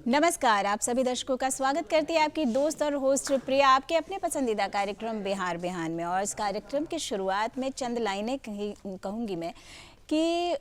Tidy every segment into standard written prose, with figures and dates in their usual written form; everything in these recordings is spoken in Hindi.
नमस्कार, आप सभी दर्शकों का स्वागत करती है आपकी दोस्त और होस्ट प्रिया आपके अपने पसंदीदा कार्यक्रम बिहार बिहान में। और इस कार्यक्रम की शुरुआत में चंद लाइनें कहूँगी मैं कि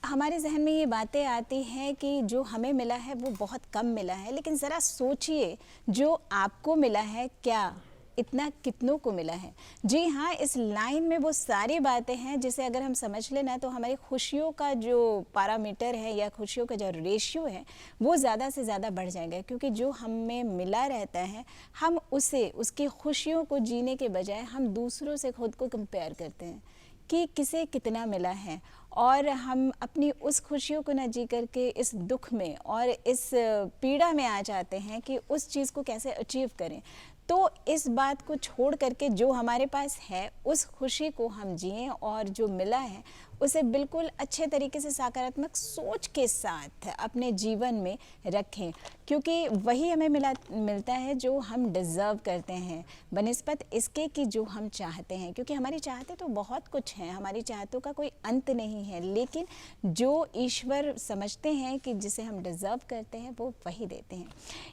हमारे जहन में ये बातें आती हैं कि जो हमें मिला है वो बहुत कम मिला है, लेकिन ज़रा सोचिए जो आपको मिला है क्या इतना कितनों को मिला है। जी हाँ, इस लाइन में वो सारी बातें हैं जिसे अगर हम समझ लेना तो हमारी खुशियों का जो पैरामीटर है या खुशियों का जो रेशियो है वो ज़्यादा से ज़्यादा बढ़ जाएगा, क्योंकि जो हमें मिला रहता है हम उसे उसकी खुशियों को जीने के बजाय हम दूसरों से खुद को कंपेयर करते हैं कि किसे कितना मिला है, और हम अपनी उस खुशियों को ना जी करके इस दुख में और इस पीड़ा में आ जाते हैं कि उस चीज़ को कैसे अचीव करें। तो इस बात को छोड़ करके जो हमारे पास है उस खुशी को हम जिएं और जो मिला है उसे बिल्कुल अच्छे तरीके से सकारात्मक सोच के साथ अपने जीवन में रखें, क्योंकि वही हमें मिलता है जो हम डिज़र्व करते हैं बनिस्बत इसके कि जो हम चाहते हैं। क्योंकि हमारी चाहते तो बहुत कुछ हैं, हमारी चाहतों का कोई अंत नहीं है, लेकिन जो ईश्वर समझते हैं कि जिसे हम डिज़र्व करते हैं वो वही देते हैं।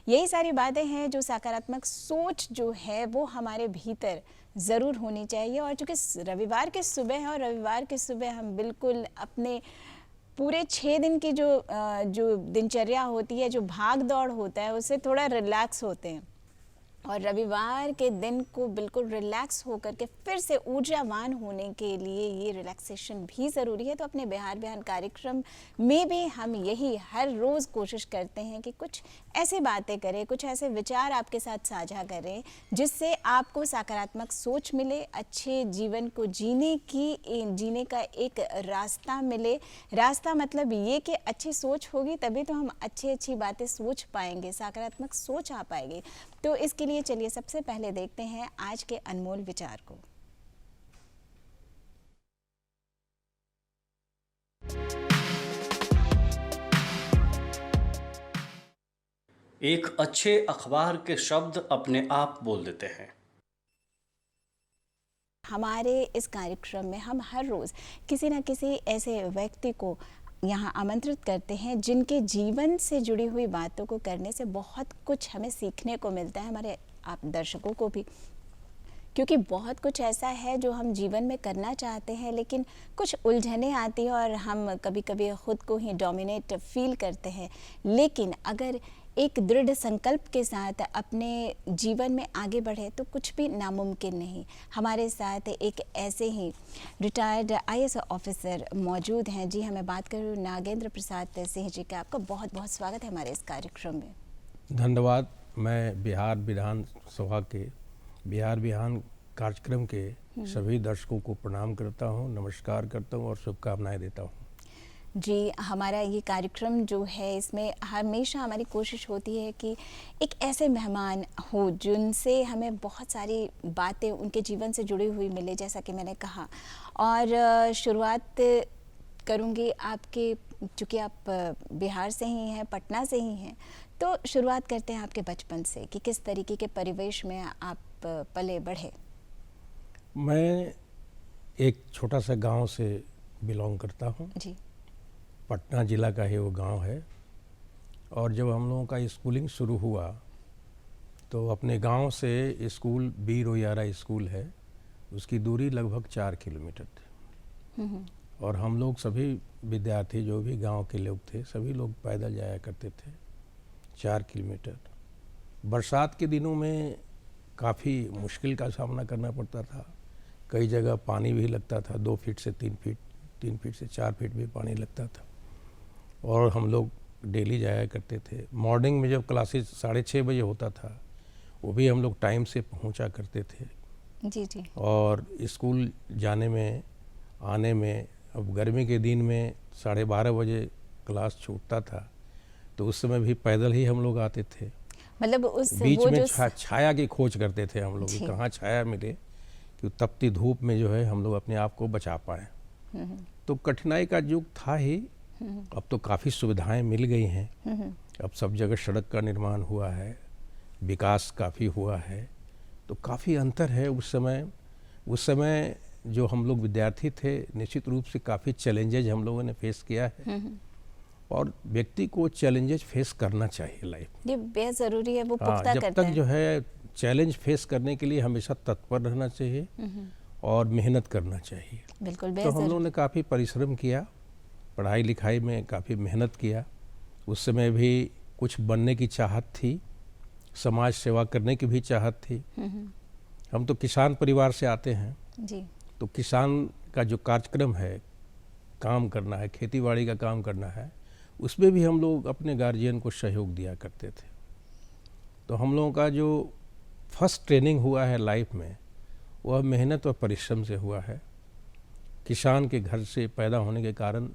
यही सारी बातें हैं जो सकारात्मक सोच जो है वो हमारे भीतर ज़रूर होनी चाहिए। और चूँकि रविवार की सुबह है और रविवार की सुबह हम बिल्कुल अपने पूरे 6 दिन की जो दिनचर्या होती है, जो भाग दौड़ होता है, उससे थोड़ा रिलैक्स होते हैं और रविवार के दिन को बिल्कुल रिलैक्स होकर के फिर से ऊर्जावान होने के लिए ये रिलैक्सेशन भी ज़रूरी है। तो अपने बिहार बिहान कार्यक्रम में भी हम यही हर रोज़ कोशिश करते हैं कि कुछ ऐसी बातें करें, कुछ ऐसे विचार आपके साथ साझा करें जिससे आपको सकारात्मक सोच मिले, अच्छे जीवन को जीने का एक रास्ता मिले। रास्ता मतलब ये कि अच्छी सोच होगी तभी तो हम अच्छी बातें सोच पाएंगे, सकारात्मक सोच आ पाएगी। तो इसके लिए चलिए सबसे पहले देखते हैं आज के अनमोल विचार को। एक अच्छे अखबार के शब्द अपने आप बोल देते हैं। हमारे इस कार्यक्रम में हम हर रोज़ किसी न किसी ऐसे व्यक्ति को यहाँ आमंत्रित करते हैं जिनके जीवन से जुड़ी हुई बातों को करने से बहुत कुछ हमें सीखने को मिलता है, हमारे आप दर्शकों को भी, क्योंकि बहुत कुछ ऐसा है जो हम जीवन में करना चाहते हैं लेकिन कुछ उलझनें आती हैं और हम कभी कभी खुद को ही डोमिनेट फील करते हैं। लेकिन अगर एक दृढ़ संकल्प के साथ अपने जीवन में आगे बढ़े तो कुछ भी नामुमकिन नहीं। हमारे साथ एक ऐसे ही रिटायर्ड आईएएस ऑफिसर मौजूद हैं। जी हमें बात करूँ नागेंद्र प्रसाद सिंह जी का। आपका बहुत बहुत स्वागत है हमारे इस कार्यक्रम में। धन्यवाद। मैं बिहार विधान सभा के बिहार बिहान कार्यक्रम के सभी दर्शकों को प्रणाम करता हूं, नमस्कार करता हूं और शुभकामनाएं देता हूं। जी, हमारा ये कार्यक्रम जो है इसमें हमेशा हमारी कोशिश होती है कि एक ऐसे मेहमान हो जिनसे हमें बहुत सारी बातें उनके जीवन से जुड़ी हुई मिले, जैसा कि मैंने कहा। और शुरुआत करूँगी आपके, चूँकि आप बिहार से ही हैं, पटना से ही हैं, तो शुरुआत करते हैं आपके बचपन से कि किस तरीके के परिवेश में आप पले बढ़े। मैं एक छोटा सा गांव से बिलोंग करता हूं। जी। पटना ज़िला का ही वो गांव है। और जब हम लोगों का स्कूलिंग शुरू हुआ तो अपने गांव से स्कूल बी रोयारा स्कूल है, उसकी दूरी लगभग 4 किलोमीटर थी। और हम लोग सभी विद्यार्थी जो भी गांव के लोग थे सभी लोग पैदल जाया करते थे 4 किलोमीटर। बरसात के दिनों में काफ़ी मुश्किल का सामना करना पड़ता था। कई जगह पानी भी लगता था, 2 फीट से 3 फीट, 3 फीट से 4 फीट भी पानी लगता था। और हम लोग डेली जाया करते थे। मॉर्निंग में जब क्लासेस 6:30 बजे होता था वो भी हम लोग टाइम से पहुंचा करते थे। जी जी। और स्कूल जाने में आने में, अब गर्मी के दिन में 12:30 बजे क्लास छूटता था तो उस समय भी पैदल ही हम लोग आते थे। मतलब उस बीच वो में जो छाया की खोज करते थे हम लोग कि कहाँ छाया मिले कि तपती धूप में जो है हम लोग अपने आप को बचा पाएँ। तो कठिनाई का युग था ही। अब तो काफ़ी सुविधाएं मिल गई हैं। अब सब जगह सड़क का निर्माण हुआ है, विकास काफ़ी हुआ है, तो काफ़ी अंतर है। उस समय जो हम लोग विद्यार्थी थे निश्चित रूप से काफ़ी चैलेंजेज हम लोगों ने फेस किया है। और व्यक्ति को चैलेंजेस फेस करना चाहिए लाइफ। ये बेहद ज़रूरी है, वो हाँ, पुख्ता जब करता तक है। जो है चैलेंज फेस करने के लिए हमेशा तत्पर रहना चाहिए और मेहनत करना चाहिए। बिल्कुल तो बेहद हम लोगों ज़रूरी। ने काफ़ी परिश्रम किया, पढ़ाई लिखाई में काफ़ी मेहनत किया। उस समय भी कुछ बनने की चाहत थी, समाज सेवा करने की भी चाहत थी। हम तो किसान परिवार से आते हैं, जी। तो किसान का जो कार्यक्रम है, काम करना है, खेती बाड़ी का काम करना है, उसमें भी हम लोग अपने गार्जियन को सहयोग दिया करते थे। तो हम लोगों का जो फर्स्ट ट्रेनिंग हुआ है लाइफ में, वह मेहनत और परिश्रम से हुआ है। किसान के घर से पैदा होने के कारण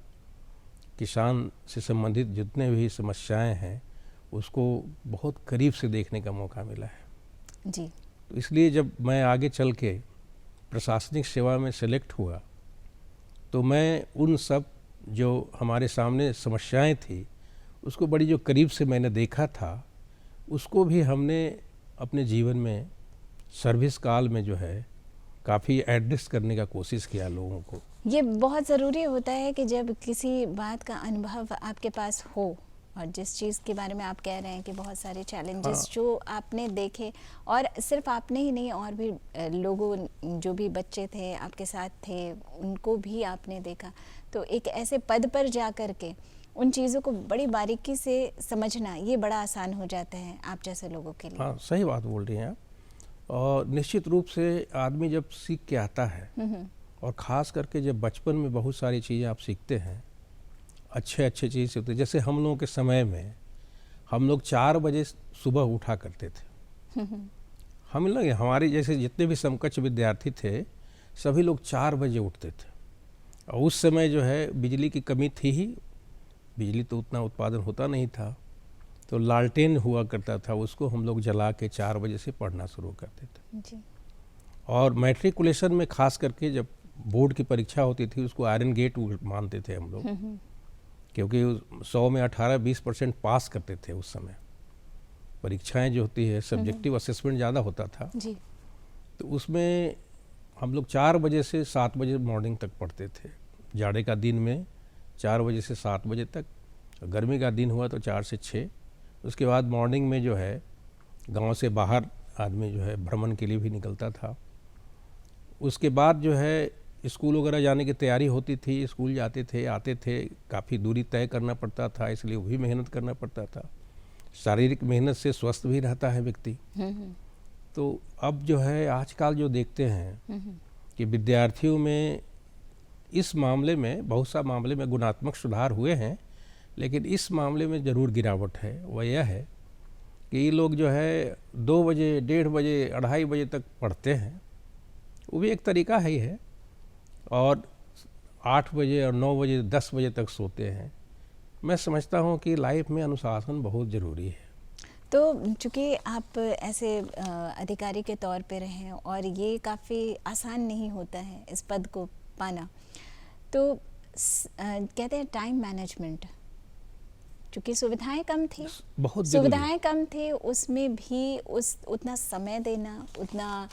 किसान से संबंधित जितने भी समस्याएं हैं उसको बहुत करीब से देखने का मौका मिला है। जी। तो इसलिए जब मैं आगे चल के प्रशासनिक सेवा में सेलेक्ट हुआ, तो मैं उन सब जो हमारे सामने समस्याएं थी उसको बड़ी जो करीब से मैंने देखा था, उसको भी हमने अपने जीवन में सर्विस काल में जो है काफ़ी एड्रेस करने का कोशिश किया लोगों को। ये बहुत ज़रूरी होता है कि जब किसी बात का अनुभव आपके पास हो, और जिस चीज़ के बारे में आप कह रहे हैं कि बहुत सारे चैलेंजेस हाँ। जो आपने देखे, और सिर्फ आपने ही नहीं, और भी लोगों, जो भी बच्चे थे आपके साथ थे, उनको भी आपने देखा। तो एक ऐसे पद पर जा कर के उन चीज़ों को बड़ी बारीकी से समझना, ये बड़ा आसान हो जाता है आप जैसे लोगों के लिए। हाँ, सही बात बोल रही हैं आप। और निश्चित रूप से आदमी जब सीख के आता है, और ख़ास करके जब बचपन में बहुत सारी चीज़ें आप सीखते हैं, अच्छे अच्छे चीज़ सीखते हैं। जैसे हम लोगों के समय में हम लोग 4 बजे सुबह उठा करते थे। हम लोग, हमारे जैसे जितने भी समकक्ष विद्यार्थी थे, सभी लोग 4 बजे उठते थे। और उस समय जो है बिजली की कमी थी ही, बिजली तो उतना उत्पादन होता नहीं था, तो लालटेन हुआ करता था, उसको हम लोग जला के 4 बजे से पढ़ना शुरू करते थे। जी। और मैट्रिकुलेशन में खास करके जब बोर्ड की परीक्षा होती थी, उसको आयरन गेट मानते थे हम लोग, क्योंकि 100 में 18-20% पास करते थे उस समय। परीक्षाएं जो होती है, सब्जेक्टिव असेसमेंट ज़्यादा होता था, जी। तो उसमें हम लोग 4 बजे से 7 बजे मॉर्निंग तक पढ़ते थे। जाड़े का दिन में 4 बजे से 7 बजे तक, गर्मी का दिन हुआ तो 4 से 6। उसके बाद मॉर्निंग में जो है गांव से बाहर आदमी जो है भ्रमण के लिए भी निकलता था। उसके बाद जो है स्कूल वगैरह जाने की तैयारी होती थी, स्कूल जाते थे, आते थे, काफ़ी दूरी तय करना पड़ता था, इसलिए वो भी मेहनत करना पड़ता था। शारीरिक मेहनत से स्वस्थ भी रहता है व्यक्ति। तो अब जो है आजकल जो देखते हैं कि विद्यार्थियों में इस मामले में, बहुत सा मामले में गुणात्मक सुधार हुए हैं, लेकिन इस मामले में ज़रूर गिरावट है। वह यह है कि ये लोग जो है 2 बजे, 1:30 बजे, 2:30 बजे तक पढ़ते हैं, वो भी एक तरीका ही है, और 8 बजे और 9 बजे, 10 बजे तक सोते हैं। मैं समझता हूँ कि लाइफ में अनुशासन बहुत ज़रूरी है। तो चूँकि आप ऐसे अधिकारी के तौर पे रहे हैं, और ये काफ़ी आसान नहीं होता है इस पद को पाना, तो कहते हैं टाइम मैनेजमेंट, चूँकि सुविधाएं कम थी, बहुत ज़रूरी है। सुविधाएं कम थी, उसमें भी उतना समय देना, उतना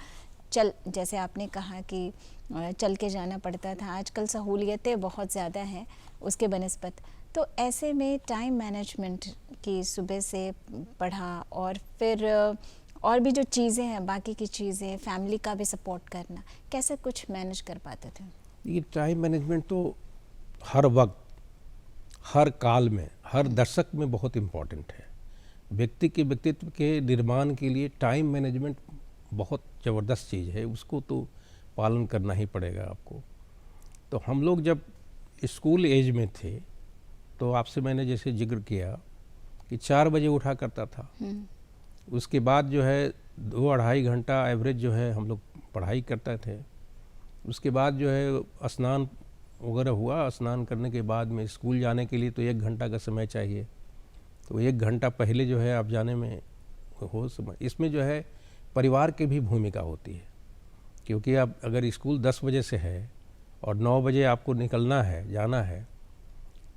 जैसे आपने कहा कि चल के जाना पड़ता था। आजकल सहूलियतें बहुत ज़्यादा हैं उसके बनिस्बत। तो ऐसे में टाइम मैनेजमेंट की, सुबह से पढ़ा, और फिर और भी जो चीज़ें हैं, बाकी की चीज़ें, फैमिली का भी सपोर्ट करना, कैसे कुछ मैनेज कर पाते थे? ये टाइम मैनेजमेंट तो हर वक्त, हर काल में, हर दशक में बहुत इम्पोर्टेंट है। व्यक्ति के व्यक्तित्व के निर्माण के लिए टाइम मैनेजमेंट बहुत ज़बरदस्त चीज़ है, उसको तो पालन करना ही पड़ेगा आपको। तो हम लोग जब स्कूल एज में थे, तो आपसे मैंने जैसे जिक्र किया कि 4 बजे उठा करता था। उसके बाद जो है 2-2.5 घंटा एवरेज जो है हम लोग पढ़ाई करते थे। उसके बाद जो है स्नान वगैरह हुआ, स्नान करने के बाद में स्कूल जाने के लिए तो 1 घंटा का समय चाहिए, तो 1 घंटा पहले जो है आप जाने में हो समय। इसमें जो है परिवार की भी भूमिका होती है, क्योंकि आप अगर स्कूल 10 बजे से है और 9 बजे आपको निकलना है, जाना है,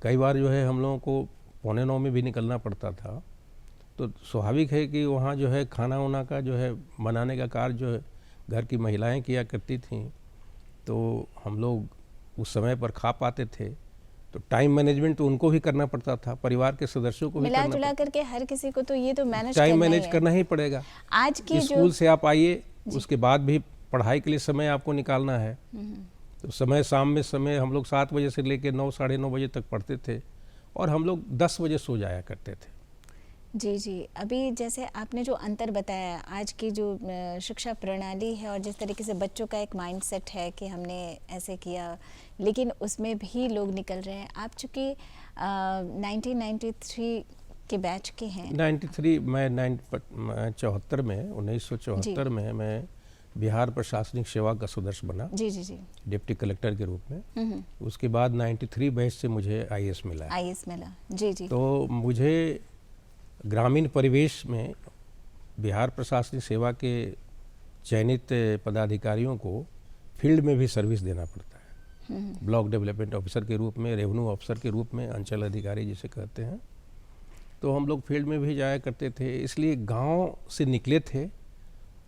कई बार जो है हम लोगों को 8:45 में भी निकलना पड़ता था, तो स्वाभाविक है कि वहाँ जो है खाना वाना का जो है बनाने का कार्य जो है घर की महिलाएं किया करती थीं, तो हम लोग उस समय पर खा पाते थे। तो टाइम मैनेजमेंट तो उनको भी करना पड़ता था, परिवार के सदस्यों को भी मिला करना जुला करके हर किसी को तो ये तो मैनेज टाइम करना ही मैनेज है। करना ही पड़ेगा। आज की जो स्कूल से आप आइए, उसके बाद भी पढ़ाई के लिए समय आपको निकालना है। तो समय शाम में समय हम लोग 7 बजे से लेकर 9 साढ़े 9 बजे तक पढ़ते थे और हम लोग 10 बजे सो जाया करते थे। जी जी, अभी जैसे आपने जो अंतर बताया, आज की जो शिक्षा प्रणाली है और जिस तरीके से बच्चों का एक माइंडसेट है कि हमने ऐसे किया, लेकिन उसमें भी लोग निकल रहे हैं। आप चूँकि 1993 के बैच के हैं। 93 मैं 74 में 1974 में मैं बिहार प्रशासनिक सेवा का सदस्य बना, जी जी जी, डिप्टी कलेक्टर के रूप में। उसके बाद 93 बैच से मुझे आईएएस मिला। आईएएस मिला, जी जी। तो मुझे ग्रामीण परिवेश में बिहार प्रशासनिक सेवा के चयनित पदाधिकारियों को फील्ड में भी सर्विस देना पड़ता है। ब्लॉक डेवलपमेंट ऑफिसर के रूप में, रेवेन्यू ऑफिसर के रूप में, अंचल अधिकारी जिसे कहते हैं। तो हम लोग फील्ड में भी जाया करते थे, इसलिए गांव से निकले थे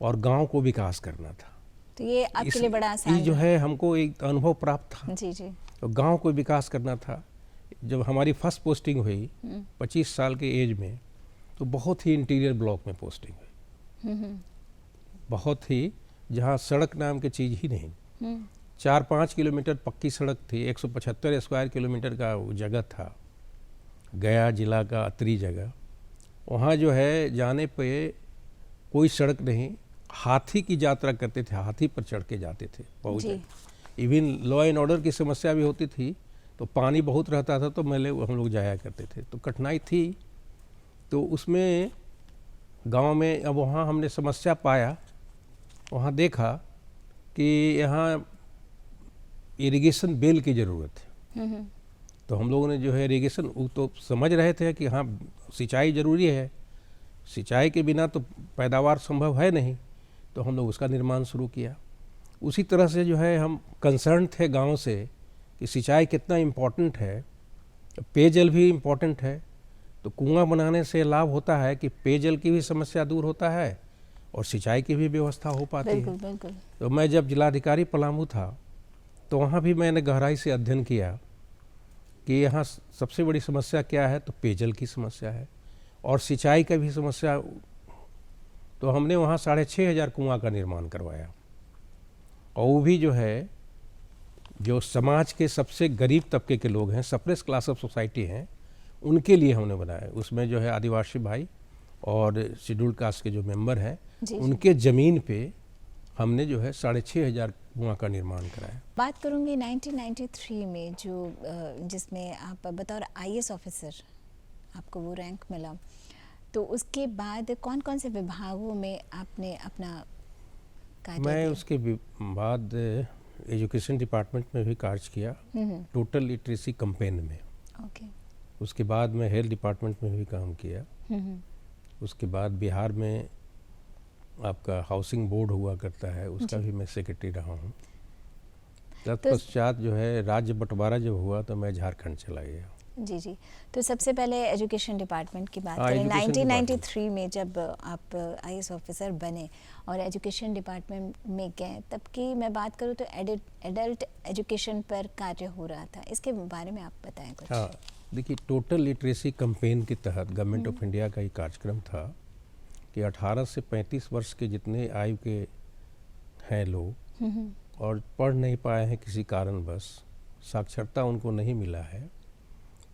और गांव को विकास करना था। तो ये आपके लिए बड़ा आसान जो है हमको एक अनुभव प्राप्त था। जी जी। तो गांव को विकास करना था। जब हमारी फर्स्ट पोस्टिंग हुई 25 साल के एज में, तो बहुत ही इंटीरियर ब्लॉक में पोस्टिंग हुई, बहुत ही, जहाँ सड़क नाम की चीज़ ही नहीं। 4-5 किलोमीटर पक्की सड़क थी, 175 स्क्वायर किलोमीटर का जगह था, गया जिला का अतरी जगह। वहाँ जो है जाने पे कोई सड़क नहीं, हाथी की यात्रा करते थे, हाथी पर चढ़ के जाते थे पहुँचे। इवन लॉ एंड ऑर्डर की समस्या भी होती थी, तो पानी बहुत रहता था, तो मेले हम लोग जाया करते थे, तो कठिनाई थी। तो उसमें गांव में अब वहाँ हमने समस्या पाया, वहाँ देखा कि यहाँ इरिगेशन बेल की ज़रूरत है। तो हम लोगों ने जो है इरिगेशन, तो समझ रहे थे कि हाँ सिंचाई ज़रूरी है, सिंचाई के बिना तो पैदावार संभव है नहीं, तो हम लोग उसका निर्माण शुरू किया। उसी तरह से जो है हम कंसर्न थे गांव से कि सिंचाई कितना इम्पोर्टेंट है, पेयजल भी इम्पोर्टेंट है। तो कुआं बनाने से लाभ होता है कि पेयजल की भी समस्या दूर होता है और सिंचाई की भी व्यवस्था हो पाती है। बिल्कुल। तो मैं जब जिलाधिकारी पलामू था, तो वहाँ भी मैंने गहराई से अध्ययन किया कि यहाँ सबसे बड़ी समस्या क्या है, तो पेयजल की समस्या है और सिंचाई का भी समस्या। तो हमने वहाँ 6,500 कुआं का निर्माण करवाया, और वो भी जो है जो समाज के सबसे गरीब तबके के लोग हैं, सप्रेस क्लास ऑफ सोसाइटी हैं, उनके लिए हमने बनाया। उसमें जो है आदिवासी भाई और शेड्यूल्ड कास्ट के जो मेंबर हैं, उनके ज़मीन पे हमने जो है 6,500 कुआं का निर्माण कराया। बात करूँगी 1993 में जो जिसमें आप बतौर आईएएस ऑफिसर आपको वो रैंक मिला, तो उसके बाद कौन कौन से विभागों में आपने अपना कार्य मैं किया? उसके बाद एजुकेशन डिपार्टमेंट में भी कार्य किया, टोटल लिटरेसी कैंपेन में। ओके। उसके बाद मैं हेल्थ डिपार्टमेंट में भी काम किया। उसके बाद बिहार में आपका हाउसिंग बोर्ड हुआ करता है, उसका भी मैं सेक्रेटरी रहा हूँ। तत्पश्चात जो है राज्य बंटवारा जब हुआ, तो मैं झारखंड चला गया। जी जी। तो सबसे पहले एजुकेशन डिपार्टमेंट की बात करें। 1993 में जब आप आईएएस ऑफिसर बने और एजुकेशन डिपार्टमेंट में गए, तब की मैं बात करूँ तो एडल्ट एजुकेशन पर कार्य हो रहा था, इसके बारे में आप बताएं कुछ। हाँ, देखिए, टोटल लिटरेसी कैंपेन के तहत गवर्नमेंट ऑफ इंडिया का एक कार्यक्रम था कि 18 से 35 वर्ष के जितने आयु के हैं लोग और पढ़ नहीं पाए हैं किसी कारणवश, साक्षरता उनको नहीं मिला है,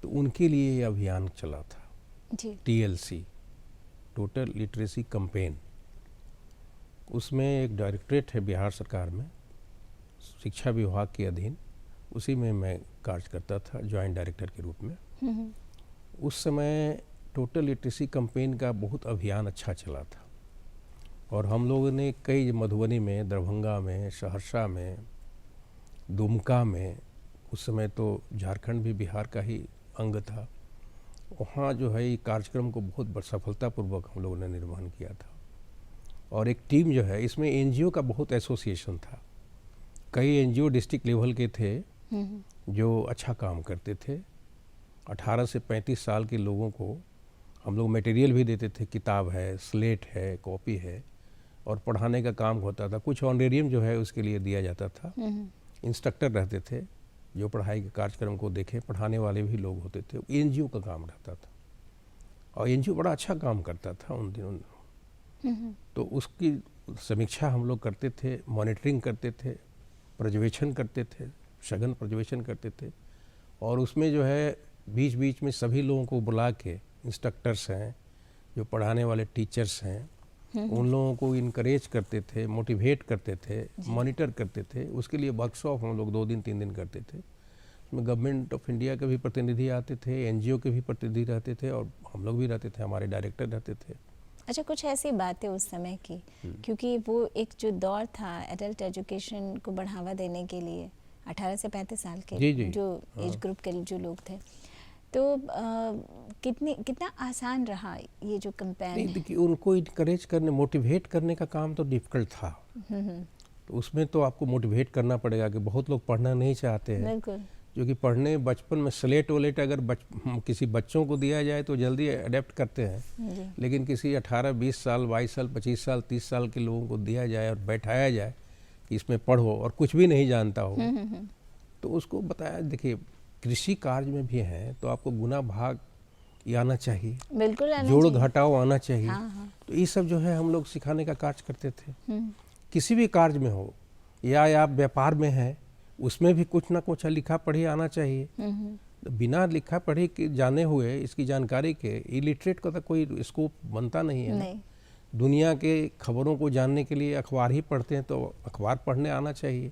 तो उनके लिए ये अभियान चला था जी। TLC, total literacy campaign. उसमें एक डायरेक्टरेट है बिहार सरकार में, शिक्षा विभाग के अधीन, उसी में मैं कार्य करता था जॉइंट डायरेक्टर के रूप में। उस समय टोटल लिटरेसी कैंपेन का बहुत अभियान अच्छा चला था और हम लोगों ने कई, मधुबनी में, दरभंगा में, सहरसा में, दुमका में, उस समय तो झारखंड भी बिहार का ही अंग था, वहाँ जो है ये कार्यक्रम को बहुत सफलतापूर्वक हम लोगों ने निर्वहन किया था। और एक टीम जो है, इसमें NGO का बहुत एसोसिएशन था, कई NGO डिस्ट्रिक्ट लेवल के थे जो अच्छा काम करते थे। 18 से 35 साल के लोगों को हम लोग मटेरियल भी देते थे, किताब है, स्लेट है, कॉपी है, और पढ़ाने का काम होता था। कुछ ऑनरेरियम जो है उसके लिए दिया जाता था, इंस्ट्रक्टर रहते थे, जो पढ़ाई के कार्यक्रम को देखें, पढ़ाने वाले भी लोग होते थे। एनजीओ का काम रहता था और एनजीओ बड़ा अच्छा काम करता था उन दिनों। तो उसकी समीक्षा हम लोग करते थे, मॉनिटरिंग करते थे, पर्यवेक्षण करते थे, सघन पर्यवेक्षण करते थे। और उसमें जो है बीच बीच में सभी लोगों को बुला के, इंस्ट्रक्टर्स हैं, जो पढ़ाने वाले टीचर्स हैं, उन लोगों को इनकरेज करते थे, मोटिवेट करते थे, मॉनिटर करते थे। उसके लिए वर्कशॉप हम लोग 2 दिन 3 दिन करते थे। उसमें गवर्नमेंट ऑफ इंडिया के भी प्रतिनिधि आते थे, एनजीओ के भी प्रतिनिधि रहते थे और हम लोग भी रहते थे, हमारे डायरेक्टर रहते थे। अच्छा, कुछ ऐसी बातें उस समय की, क्योंकि वो एक जो दौर था एडल्ट एजुकेशन को बढ़ावा देने के लिए 18 से 35 साल के जो एज ग्रुप के जो लोग थे, तो कितना आसान रहा ये जो कैंपेन? देखिए, उनको इनकरेज करने, मोटिवेट करने का काम तो डिफिकल्ट था। तो उसमें तो आपको मोटिवेट करना पड़ेगा कि बहुत लोग पढ़ना नहीं चाहते हैं। बिल्कुल। क्योंकि पढ़ने बचपन में स्लेट वलेट अगर किसी बच्चों को दिया जाए तो जल्दी अडेप्ट करते हैं, लेकिन किसी 18, 20 साल, 22 साल, 25 साल, 30 साल के लोगों को दिया जाए और बैठाया जाए कि इसमें पढ़ो और कुछ भी नहीं जानता हो, तो उसको बताया। देखिए, कृषि कार्य में भी है तो आपको गुना भाग ये आना चाहिए, बिल्कुल जोड़ घटाओ आना चाहिए। तो ये सब जो है हम लोग सिखाने का कार्य करते थे। किसी भी कार्य में हो, या आप व्यापार में है, उसमें भी कुछ ना कुछ लिखा पढ़ी आना चाहिए। तो बिना लिखा पढ़ी के जाने हुए, इसकी जानकारी के, इलिटरेट का तो कोई स्कोप बनता नहीं है। नहीं। दुनिया के खबरों को जानने के लिए अखबार ही पढ़ते हैं, तो अखबार पढ़ने आना चाहिए,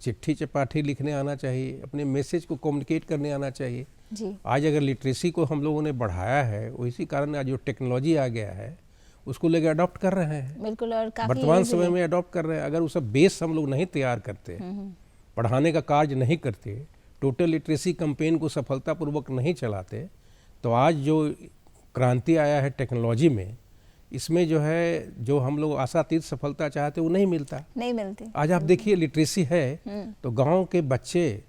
चिट्ठी चपाठी लिखने आना चाहिए, अपने मैसेज को कम्युनिकेट करने आना चाहिए जी। आज अगर लिटरेसी को हम लोगों ने बढ़ाया है, इसी कारण आज जो टेक्नोलॉजी आ गया है उसको लेकर अडॉप्ट कर रहे हैं। बिल्कुल, और वर्तमान समय में अडॉप्ट कर रहे हैं। अगर उसका बेस हम लोग नहीं तैयार करते, पढ़ाने का कार्य नहीं करते, टोटल लिटरेसी कैंपेन को सफलतापूर्वक नहीं चलाते, तो आज जो क्रांति आया है टेक्नोलॉजी में, इसमें जो है जो हम लोग आशातीत सफलता चाहते वो नहीं मिलती। आज आप देखिए, लिटरेसी है तो गांव के बच्चे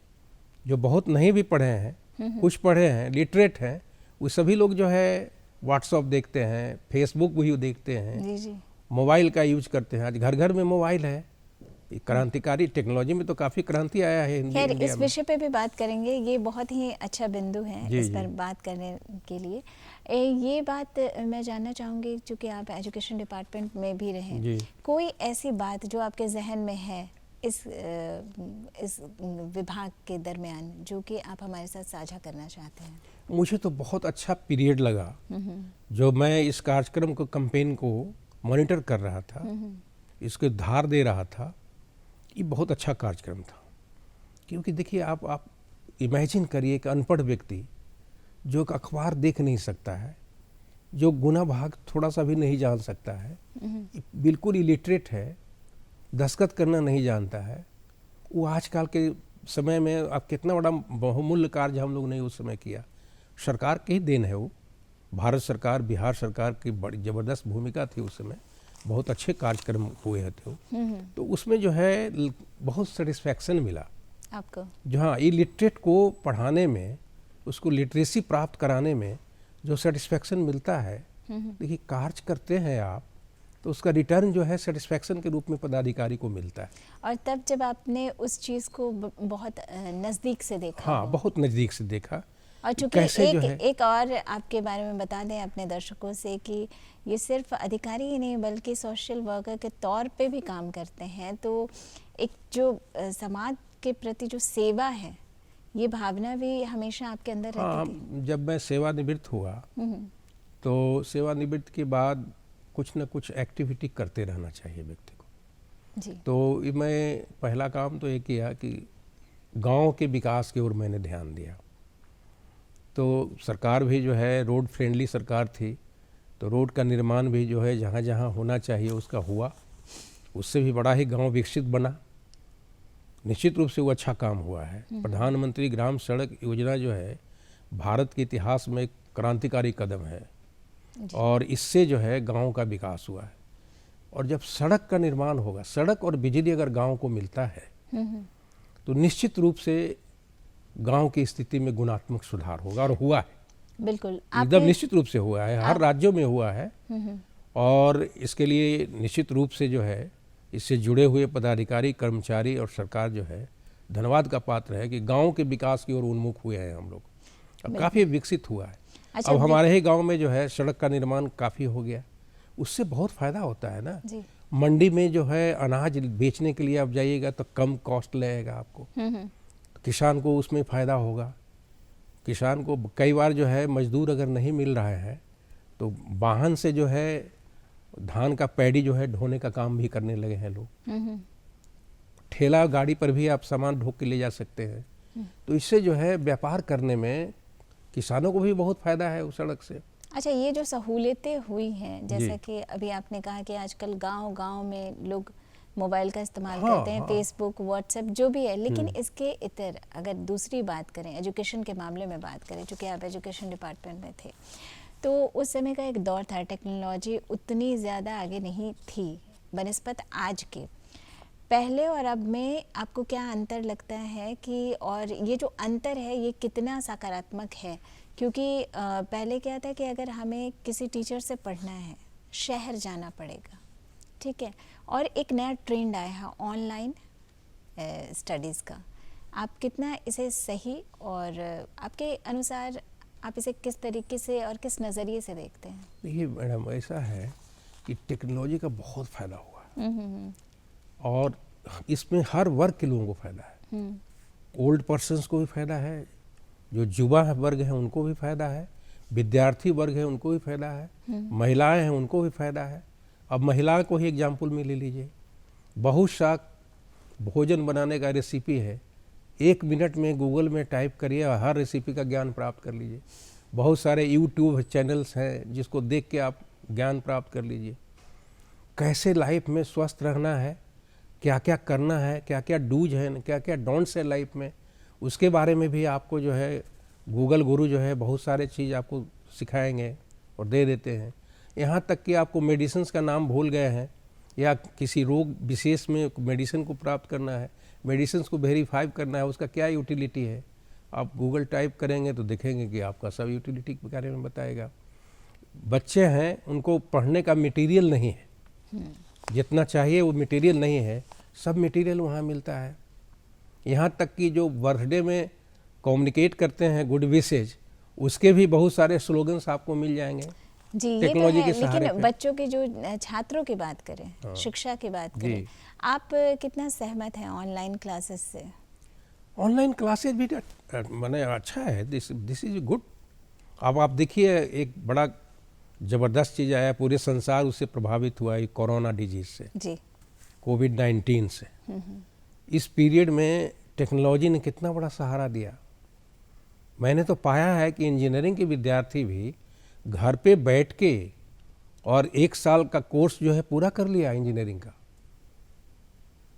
जो बहुत नहीं भी पढ़े हैं, कुछ पढ़े हैं, लिटरेट हैं, वो सभी लोग जो है व्हाट्सएप देखते हैं, फेसबुक भी देखते हैं, मोबाइल का यूज करते हैं। आज घर घर में मोबाइल है। क्रांतिकारी टेक्नोलॉजी में तो काफ़ी क्रांति आया है खैर, इस विषय पे भी बात करेंगे। ये बहुत ही अच्छा बिंदु है इस पर बात करने के लिए। ये बात मैं जानना चाहूँगी, चूँकि आप एजुकेशन डिपार्टमेंट में भी रहे, कोई ऐसी बात जो आपके जहन में है इस विभाग के दरमियान जो कि आप हमारे साथ साझा करना चाहते हैं? मुझे तो बहुत अच्छा पीरियड लगा जो मैं इस कार्यक्रम को, कैंपेन को मॉनिटर कर रहा था, इसको धार दे रहा था। ये बहुत अच्छा कार्यक्रम था, क्योंकि देखिए आप इमेजिन करिए कि अनपढ़ व्यक्ति जो अखबार देख नहीं सकता है, जो गुना भाग थोड़ा सा भी नहीं जान सकता है, बिल्कुल इलिटरेट है, दस्तखत करना नहीं जानता है, वो आजकल के समय में अब कितना बड़ा बहुमूल्य कार्य हम लोग ने उस समय किया। सरकार की ही देन है वो, भारत सरकार, बिहार सरकार की बड़ी ज़बरदस्त भूमिका थी उस समय, बहुत अच्छे कार्यक्रम हुए थे वो। तो उसमें जो है बहुत सेटिस्फैक्शन मिला आपको, जहाँ इलिटरेट को पढ़ाने में, उसको लिटरेसी प्राप्त कराने में जो सेटिस्फैक्शन मिलता है। देखिए, कार्य करते हैं आप तो उसका रिटर्न जो है सेटिस्फैक्शन के रूप में पदाधिकारी को मिलता है। और तब जब आपने उस चीज़ को बहुत नज़दीक से देखा? हाँ, बहुत नज़दीक से देखा। और चूँकि एक और आपके बारे में बता दें अपने दर्शकों से कि ये सिर्फ अधिकारी ही नहीं बल्कि सोशल वर्कर के तौर पे भी काम करते हैं, तो एक जो समाज के प्रति जो सेवा है, ये भावना भी हमेशा आपके अंदर रहती थी? जब मैं सेवानिवृत्त हुआ तो सेवानिवृत्त के बाद कुछ न कुछ एक्टिविटी करते रहना चाहिए व्यक्ति को जी। तो मैं पहला काम तो ये किया कि गांव के विकास की ओर मैंने ध्यान दिया। तो सरकार भी जो है रोड फ्रेंडली सरकार थी, तो रोड का निर्माण भी जो है जहाँ जहाँ होना चाहिए उसका हुआ, उससे भी बड़ा ही गांव विकसित बना। निश्चित रूप से वो अच्छा काम हुआ है। प्रधानमंत्री ग्राम सड़क योजना जो है भारत के इतिहास में एक क्रांतिकारी कदम है और इससे जो है गांव का विकास हुआ है। और जब सड़क का निर्माण होगा, सड़क और बिजली अगर गांव को मिलता है तो निश्चित रूप से गांव की स्थिति में गुणात्मक सुधार होगा, और हुआ है। बिल्कुल, एकदम निश्चित रूप से हुआ है, हर राज्यों में हुआ है। और इसके लिए निश्चित रूप से जो है इससे जुड़े हुए पदाधिकारी, कर्मचारी और सरकार जो है धन्यवाद का पात्र है कि गांव के विकास की ओर उन्मुख हुए हैं हम लोग। अब काफ़ी विकसित हुआ है। अच्छा, अब हमारे ही गांव में जो है सड़क का निर्माण काफ़ी हो गया, उससे बहुत फ़ायदा होता है ना। जी। मंडी में जो है अनाज बेचने के लिए आप जाइएगा तो कम कॉस्ट लगेगा आपको, तो किसान को उसमें फ़ायदा होगा। किसान को कई बार जो है मजदूर अगर नहीं मिल रहा है तो वाहन से जो है धान का पैडी जो है ढोने का काम भी करने लगे हैं लोग। ठेला गाड़ी पर भी आप सामान ढो के ले जा सकते हैं। तो इससे जो है व्यापार करने में किसानों को भी बहुत फ़ायदा है उस सड़क से। अच्छा, ये जो सहूलियतें हुई हैं, जैसा जी। कि अभी आपने कहा कि आजकल गांव-गांव में लोग मोबाइल का इस्तेमाल हाँ, करते हैं, हाँ। फेसबुक, व्हाट्सएप जो भी है, लेकिन इसके इतर अगर दूसरी बात करें, एजुकेशन के मामले में बात करें, चूँकि आप एजुकेशन डिपार्टमेंट में थे, तो उस समय का एक दौर था, टेक्नोलॉजी उतनी ज़्यादा आगे नहीं थी बनिस्बत आज के। पहले और अब में आपको क्या अंतर लगता है कि, और ये जो अंतर है ये कितना सकारात्मक है? क्योंकि पहले क्या था कि अगर हमें किसी टीचर से पढ़ना है, शहर जाना पड़ेगा, ठीक है, और एक नया ट्रेंड आया है ऑनलाइन स्टडीज़ का। आप कितना इसे सही और आपके अनुसार आप इसे किस तरीके से और किस नज़रिए से देखते हैं? देखिए मैडम, ऐसा है कि टेक्नोलॉजी का बहुत फ़ायदा हुआ है और इसमें हर वर्ग के लोगों को फ़ायदा है। ओल्ड पर्सन्स को भी फ़ायदा है, जो युवा वर्ग हैं उनको भी फ़ायदा है, विद्यार्थी वर्ग है उनको भी फ़ायदा है, महिलाएं हैं उनको भी फ़ायदा है। अब महिलाओं को ही एग्जाम्पल में ले लीजिए, बहुत सा भोजन बनाने का रेसिपी है, 1 मिनट में गूगल में टाइप करिए और हर रेसिपी का ज्ञान प्राप्त कर लीजिए। बहुत सारे यूट्यूब चैनल्स हैं जिसको देख के आप ज्ञान प्राप्त कर लीजिए। कैसे लाइफ में स्वस्थ रहना है, क्या क्या करना है, क्या क्या डूज है, क्या क्या डोंट्स है लाइफ में, उसके बारे में भी आपको जो है गूगल गुरु जो है बहुत सारे चीज़ आपको सिखाएंगे और दे देते हैं। यहाँ तक कि आपको मेडिसिन्स का नाम भूल गए हैं या किसी रोग विशेष में मेडिसिन को प्राप्त करना है, मेडिसिन्स को वेरीफाई करना है, उसका क्या यूटिलिटी है, आप गूगल टाइप करेंगे तो देखेंगे कि आपका सब यूटिलिटी के बारे में बताएगा। बच्चे हैं उनको पढ़ने का मटेरियल नहीं है, जितना चाहिए वो मटेरियल नहीं है, सब मटेरियल वहाँ मिलता है। यहाँ तक कि जो बर्थडे में कम्युनिकेट करते हैं गुड विशेज, उसके भी बहुत सारे स्लोगन्स आपको मिल जाएंगे जी। ये तो टेक्नोलॉजी है, के सहारे लेकिन पे। बच्चों की जो छात्रों की बात करें, शिक्षा की बात करें, जी। आप कितना सहमत हैं ऑनलाइन क्लासेस से? ऑनलाइन क्लासेज भी माने अच्छा है, दिस इज गुड। अब आप देखिए एक बड़ा ज़बरदस्त चीज़ आया, पूरे संसार उससे प्रभावित हुआ है, कोरोना डिजीज़ से, जी। कोविड-19 से। इस पीरियड में टेक्नोलॉजी ने कितना बड़ा सहारा दिया। मैंने तो पाया है कि इंजीनियरिंग के विद्यार्थी भी घर पे बैठ के और 1 साल का कोर्स जो है पूरा कर लिया इंजीनियरिंग का।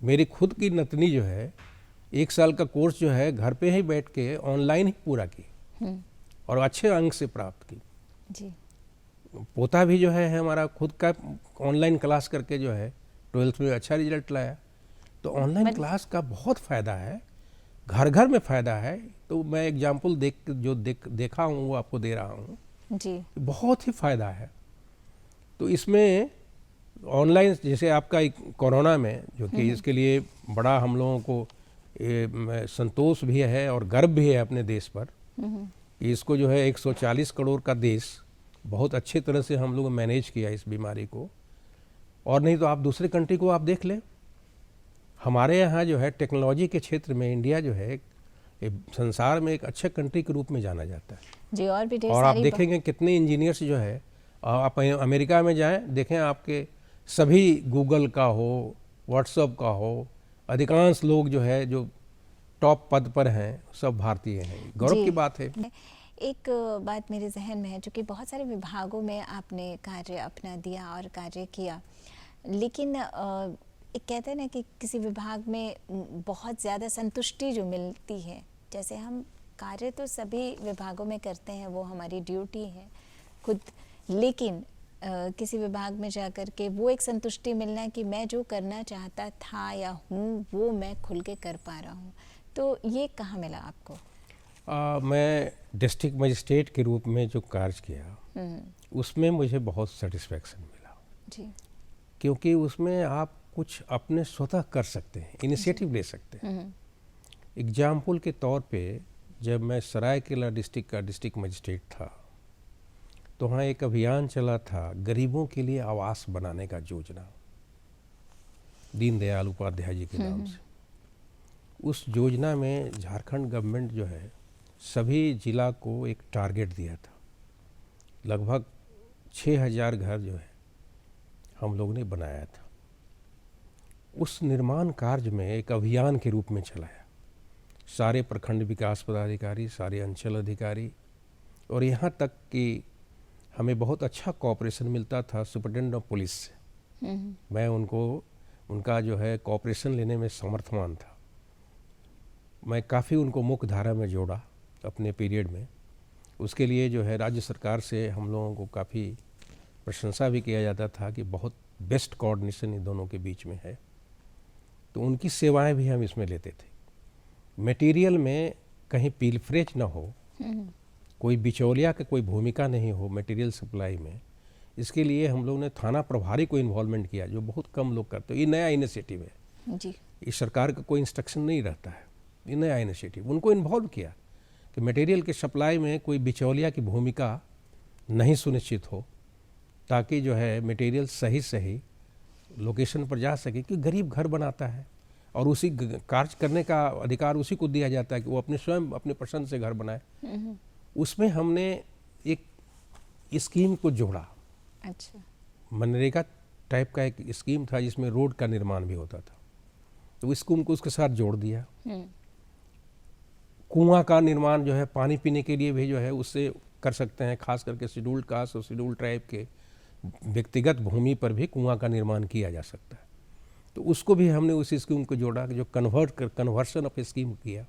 मेरी खुद की नतनी जो है 1 साल का कोर्स जो है घर पे ही बैठ के ऑनलाइन ही पूरा की और अच्छे अंक से प्राप्त की। जी। पोता भी जो है हमारा खुद का ऑनलाइन क्लास करके जो है 12th में अच्छा रिजल्ट लाया। तो ऑनलाइन क्लास का बहुत फ़ायदा है, घर घर में फ़ायदा है। तो मैं एग्जाम्पल देखा हूँ वो आपको दे रहा हूँ जी। बहुत ही फ़ायदा है। तो इसमें ऑनलाइन जैसे आपका कोरोना में जो कि इसके लिए बड़ा हम लोगों को संतोष भी है और गर्व भी है अपने देश पर कि इसको जो है 140 करोड़ का देश बहुत अच्छे तरह से हम लोग मैनेज किया इस बीमारी को। और नहीं तो आप दूसरे कंट्री को आप देख लें, हमारे यहाँ जो है टेक्नोलॉजी के क्षेत्र में इंडिया जो है संसार में एक अच्छे कंट्री के रूप में जाना जाता है जी। और भी ढेर और आप सारी देखेंगे कितने इंजीनियर्स जो है, आप अमेरिका में जाएं देखें आपके सभी गूगल का हो, व्हाट्सएप का हो, अधिकांश लोग जो है जो टॉप पद पर हैं सब भारतीय हैं। गौरव की बात है। एक बात मेरे जहन में है, चूँकि बहुत सारे विभागों में आपने कार्य अपना दिया और कार्य किया, लेकिन एक कहते हैं ना कि किसी विभाग में बहुत ज़्यादा संतुष्टि जो मिलती है, जैसे हम कार्य तो सभी विभागों में करते हैं, वो हमारी ड्यूटी है खुद, लेकिन किसी विभाग में जाकर के वो एक संतुष्टि मिलना कि मैं जो करना चाहता था या हूँ वो मैं खुल के कर पा रहा हूँ, तो ये कहाँ मिला आपको? मैं डिस्ट्रिक्ट मजिस्ट्रेट के रूप में जो कार्य किया उसमें मुझे बहुत सेटिस्फेक्शन मिला जी। क्योंकि उसमें आप कुछ अपने स्वतः कर सकते हैं, इनिशिएटिव ले सकते हैं। एग्जाम्पल के तौर पे जब मैं सरायकेला डिस्ट्रिक्ट का डिस्ट्रिक्ट मजिस्ट्रेट था तो वहाँ एक अभियान चला था गरीबों के लिए आवास बनाने का योजना, दीनदयाल उपाध्याय जी के नाम से। उस योजना में झारखंड गवर्नमेंट जो है सभी जिला को एक टारगेट दिया था। लगभग 6000 घर जो है हम लोग ने बनाया था। उस निर्माण कार्य में एक अभियान के रूप में चलाया, सारे प्रखंड विकास पदाधिकारी, सारे अंचल अधिकारी, और यहाँ तक कि हमें बहुत अच्छा कोऑपरेशन मिलता था सुपरिटेंडेंट ऑफ पुलिस से। मैं उनका जो है कोऑपरेशन लेने में समर्थवान था। मैं काफ़ी उनको मुख्य धारा में जोड़ा अपने पीरियड में। उसके लिए जो है राज्य सरकार से हम लोगों को काफ़ी प्रशंसा भी किया जाता था कि बहुत बेस्ट कोऑर्डिनेशन इन दोनों के बीच में है। तो उनकी सेवाएं भी हम इसमें लेते थे। मटेरियल में कहीं पिलफरेज ना हो, कोई बिचौलिया का कोई भूमिका नहीं हो मटेरियल सप्लाई में। इसके लिए हम लोग ने थाना प्रभारी को इन्वॉल्वमेंट किया, जो बहुत कम लोग करते। ये नया इनिशिएटिव है जी। इस सरकार का कोई इंस्ट्रक्शन नहीं रहता है, ये नया इनिशिएटिव। उनको इन्वॉल्व किया कि मटेरियल के सप्लाई में कोई बिचौलिया की भूमिका नहीं सुनिश्चित हो, ताकि जो है मटेरियल सही सही लोकेशन पर जा सके। कि गरीब घर बनाता है और उसी कार्य करने का अधिकार उसी को दिया जाता है कि वो अपने स्वयं अपने पसंद से घर बनाए। उसमें हमने एक स्कीम को जोड़ा। अच्छा। मनरेगा टाइप का एक स्कीम था जिसमें रोड का निर्माण भी होता था, तो इस स्कीम को उसके साथ जोड़ दिया। कुआं का निर्माण जो है पानी पीने के लिए भी जो है उससे कर सकते हैं, खास करके शेड्यूल्ड कास्ट और शेड्यूल्ड ट्राइब के व्यक्तिगत भूमि पर भी कुआं का निर्माण किया जा सकता है। तो उसको भी हमने उसी स्कीम को जोड़ा, जो कन्वर्शन ऑफ स्कीम किया।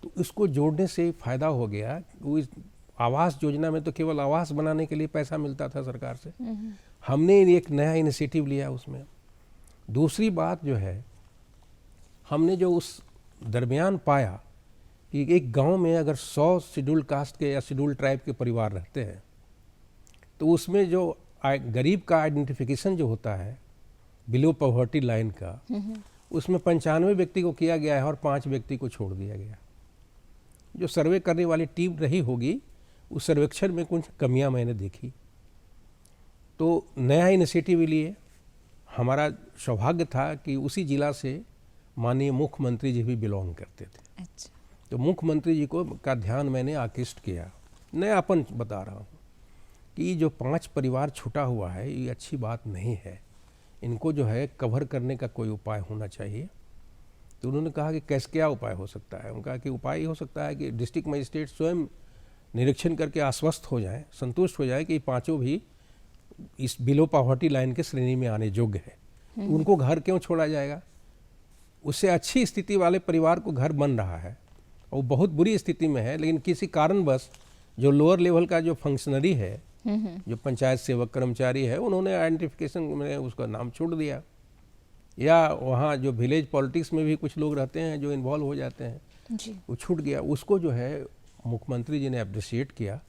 तो उसको जोड़ने से फ़ायदा हो गया। वो आवास योजना में तो केवल आवास बनाने के लिए पैसा मिलता था सरकार से, हमने एक नया इनिशिएटिव लिया उसमें। दूसरी बात जो है, हमने जो उस दरमियान पाया कि एक गांव में अगर 100 शेड्यूल्ड कास्ट के या शेड्यूल्ड ट्राइब के परिवार रहते हैं, तो उसमें जो गरीब का आइडेंटिफिकेशन जो होता है बिलो पॉवर्टी लाइन का, उसमें 95 व्यक्ति को किया गया है और 5 व्यक्ति को छोड़ दिया गया। जो सर्वे करने वाली टीम रही होगी, उस सर्वेक्षण में कुछ कमियां मैंने देखी। तो नया इनिशिएटिव लिए हमारा सौभाग्य था कि उसी जिला से माननीय मुख्यमंत्री जी भी बिलोंग करते थे। अच्छा। तो मुख्यमंत्री जी को का ध्यान मैंने आकृष्ट किया। नयापन बता रहा हूँ कि जो 5 परिवार छूटा हुआ है, ये अच्छी बात नहीं है, इनको जो है कवर करने का कोई उपाय होना चाहिए। तो उन्होंने कहा कि कैसे क्या उपाय हो सकता है। उनका कि उपाय ये हो सकता है कि डिस्ट्रिक्ट मजिस्ट्रेट स्वयं निरीक्षण करके आश्वस्त हो जाए, संतुष्ट हो जाए कि 5 भी इस बिलो पॉवर्टी लाइन के श्रेणी में आने योग्य है। तो उनको घर क्यों छोड़ा जाएगा? उससे अच्छी स्थिति वाले परिवार को घर बन रहा है और बहुत बुरी स्थिति में है, लेकिन किसी कारणवश जो लोअर लेवल का जो फंक्शनरी है, जो पंचायत सेवक कर्मचारी है, उन्होंने आइडेंटिफिकेशन में उसका नाम छोड़ दिया। या वहाँ जो विलेज पॉलिटिक्स में भी कुछ लोग रहते हैं जो इन्वॉल्व हो जाते हैं जी। वो छूट गया। उसको जो है मुख्यमंत्री जी ने अप्रिशिएट किया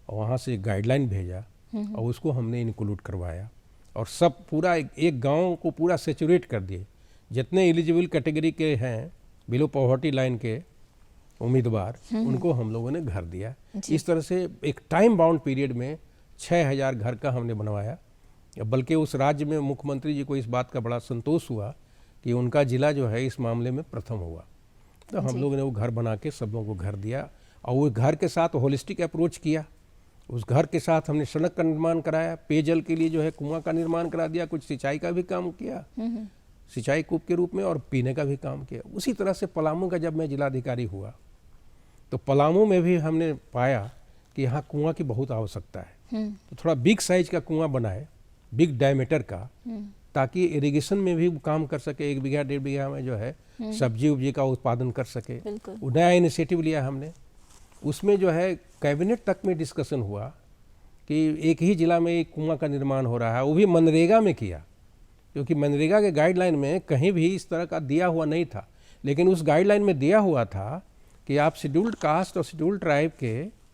और वहाँ से गाइडलाइन भेजा और उसको हमने इंक्लूड करवाया। और सब पूरा एक गांव को पूरा सेचुरेट कर दिए। जितने एलिजिबल कैटेगरी के हैं बिलो पॉवर्टी लाइन के उम्मीदवार, उनको हम लोगों ने घर दिया। इस तरह से एक टाइम बाउंड पीरियड में 6000 घर का हमने बनवाया। बल्कि उस राज्य में मुख्यमंत्री जी को इस बात का बड़ा संतोष हुआ कि उनका जिला जो है इस मामले में प्रथम हुआ। तो हम लोगों ने वो घर बना के सब लोगों को घर दिया और वो घर के साथ होलिस्टिक अप्रोच किया। उस घर के साथ हमने सड़क का निर्माण कराया, पेयजल के लिए जो है कुआं का निर्माण करा दिया, कुछ सिंचाई का भी काम किया, सिंचाई कूप के रूप में, और पीने का भी काम किया। उसी तरह से पलामू का जब मैं जिलाधिकारी हुआ तो पलामू में भी हमने पाया कि यहाँ कुआं की बहुत आवश्यकता है। तो थोड़ा बिग साइज का कुआं बनाए, बिग डायमीटर का, ताकि इरिगेशन में भी काम कर सके। 1 बीघा 1.5 बीघा में जो है सब्जी उब्जी का उत्पादन कर सके। वो नया इनिशिएटिव लिया हमने। उसमें जो है कैबिनेट तक में डिस्कशन हुआ कि एक ही जिला में एक कुआं का निर्माण हो रहा है, वो भी मनरेगा में किया, क्योंकि मनरेगा के गाइडलाइन में कहीं भी इस तरह का दिया हुआ नहीं था। लेकिन उस गाइडलाइन में दिया हुआ था कि आप शेड्यूल्ड कास्ट और शेड्यूल्ड ट्राइब के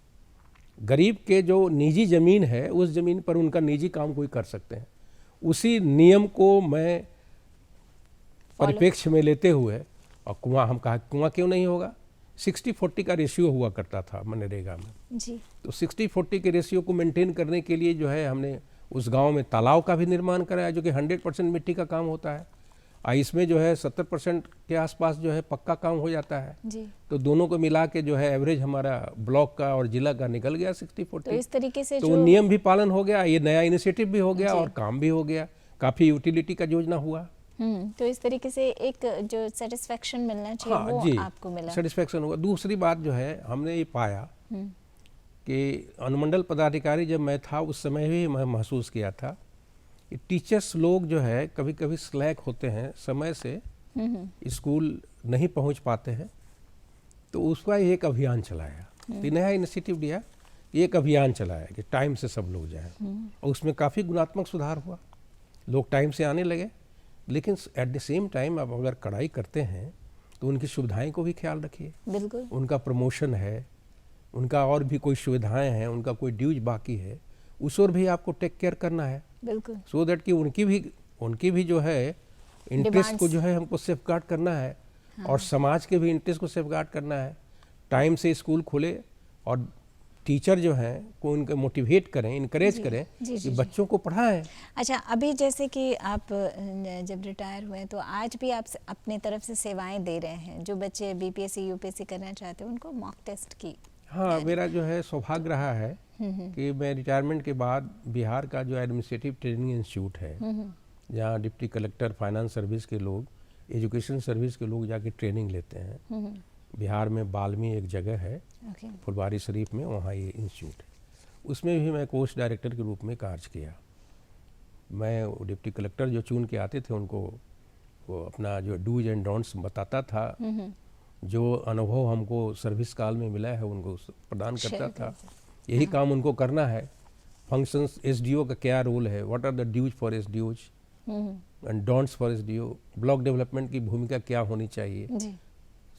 गरीब के जो निजी ज़मीन है, उस ज़मीन पर उनका निजी काम कोई कर सकते हैं। उसी नियम को मैं परिप्रेक्ष्य में लेते हुए और कुआं, हम कहा कुआं क्यों नहीं होगा, 60-40 का रेशियो हुआ करता था मनरेगा में जी। तो 60-40 के रेशियो को मेंटेन करने के लिए जो है हमने उस गांव में तालाब का भी निर्माण कराया, जो कि 100% मिट्टी का काम होता है, और इसमें जो है 70% के आसपास जो है पक्का काम हो जाता है। जी। तो दोनों को मिला के जो है एवरेज हमारा ब्लॉक का और जिला का निकल गया 60-40। तो इस तरीके से तो जो नियम भी पालन हो गया, ये नया इनिशिएटिव भी हो गया और काम भी हो गया, काफ़ी यूटिलिटी का योजना हुआ। तो इस तरीके से एक जो सेटिस्फेक्शन मिलना चाहिए वो जी, आपको मिला। सेटिस्फेक्शन हुआ। दूसरी बात जो है हमने ये पाया कि अनुमंडल पदाधिकारी जब मैं था उस समय भी मैं महसूस किया था कि टीचर्स लोग जो है कभी कभी स्लैक होते हैं, समय से स्कूल नहीं पहुंच पाते हैं। तो उसका एक अभियान चलाया, तो नया इनिशिएटिव लिया, एक अभियान चलाया कि टाइम से सब लोग जाएं, और उसमें काफ़ी गुणात्मक सुधार हुआ, लोग टाइम से आने लगे। लेकिन एट द सेम टाइम आप अगर कड़ाई करते हैं तो उनकी सुविधाएं को भी ख्याल रखिए। बिल्कुल। उनका प्रमोशन है, उनका और भी कोई सुविधाएं हैं, उनका कोई ड्यूज बाकी है, उस और भी आपको टेक केयर करना है। बिल्कुल। सो दैट कि उनकी भी जो है इंटरेस्ट को जो है हमको सेफगार्ड करना है। हाँ। और समाज के भी इंटरेस्ट को सेफगार्ड करना है। टाइम से स्कूल खुले और टीचर जो हैं को उनको मोटिवेट करें, इनकरेज करें कि बच्चों को पढ़ाएं। अच्छा, अभी जैसे कि आप जब रिटायर हुए तो आज भी आप अपने तरफ से सेवाएं दे रहे हैं, जो बच्चे बीपीएससी यूपीएससी करना चाहते हैं उनको मॉक टेस्ट की। हाँ, मेरा जो है सौभाग्य रहा है कि मैं रिटायरमेंट के बाद बिहार का जो एडमिनिस्ट्रेटिव ट्रेनिंग इंस्टीट्यूट है, जहाँ डिप्टी कलेक्टर, फाइनेंस सर्विस के लोग, एजुकेशन सर्विस के लोग जाके ट्रेनिंग लेते हैं। बिहार में बाल्मी एक जगह है, फुलवारी शरीफ में, वहाँ ये इंस्टीट्यूट है। उसमें भी मैं कोर्स डायरेक्टर के रूप में कार्य किया। मैं डिप्टी कलेक्टर जो चुन के आते थे उनको वो अपना जो डूज एंड डोंट्स बताता था, जो अनुभव हमको सर्विस काल में मिला है उनको प्रदान करता था। यही काम उनको करना है। फंक्शंस, एसडीओ का क्या रोल है, what are the dos for SDOs and don'ts for SDO, block development की भूमिका क्या होनी चाहिए,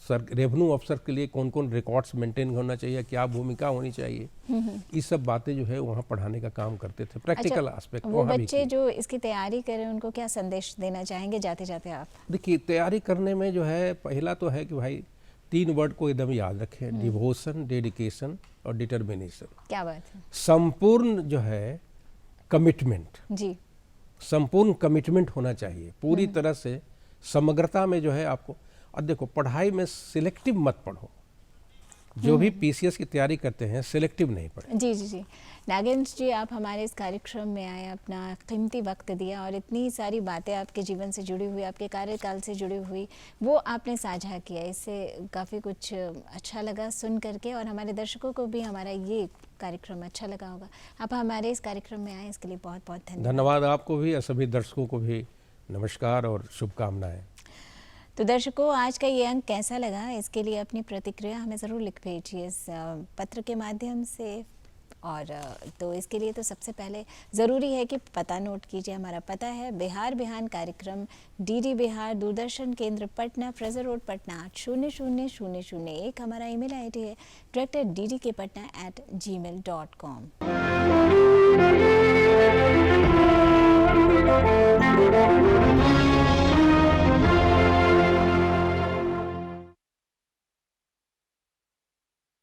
रेवेन्यू अफसर के लिए कौन कौन रिकॉर्ड्स मेंटेन होना चाहिए, क्या भूमिका होनी चाहिए, ये सब बातें जो है वहाँ पढ़ाने का काम करते थे। प्रैक्टिकल एस्पेक्ट वो बच्चे जो इसकी तैयारी करें उनको क्या संदेश देना चाहेंगे जाते जाते आप? देखिए, तैयारी करने में जो है पहला तो है कि भाई 3 वर्ड को एकदम याद रखें, डिवोशन, डेडिकेशन और डिटर्मिनेशन। क्या बात है। संपूर्ण जो है कमिटमेंट, जी, संपूर्ण कमिटमेंट होना चाहिए पूरी तरह से, समग्रता में जो है आपको। और देखो, पढ़ाई में सिलेक्टिव मत पढ़ो, जो भी पीसीएस की तैयारी करते हैं सिलेक्टिव नहीं पढ़े। जी जी जी। नागेंद्र जी, आप हमारे इस कार्यक्रम में आए, अपना कीमती वक्त दिया और इतनी सारी बातें आपके जीवन से जुड़ी हुई, आपके कार्यकाल से जुड़ी हुई, वो आपने साझा किया। इससे काफ़ी कुछ अच्छा लगा सुन करके, और हमारे दर्शकों को भी हमारा ये कार्यक्रम अच्छा लगा होगा। आप हमारे इस कार्यक्रम में आए, इसके लिए बहुत बहुत धन्यवाद। धन्यवाद आपको भी और सभी दर्शकों को भी नमस्कार और शुभकामनाएं। तो दर्शकों, आज का ये अंक कैसा लगा, इसके लिए अपनी प्रतिक्रिया हमें ज़रूर लिख भेजिए इस पत्र के माध्यम से। और तो इसके लिए तो सबसे पहले ज़रूरी है कि पता नोट कीजिए। हमारा पता है बिहार बिहान कार्यक्रम, डीडी बिहार, दूरदर्शन केंद्र पटना, फ्रेजर रोड पटना 8000001। हमारा ईमेल आईडी है director@ddkpatna@gmail.com।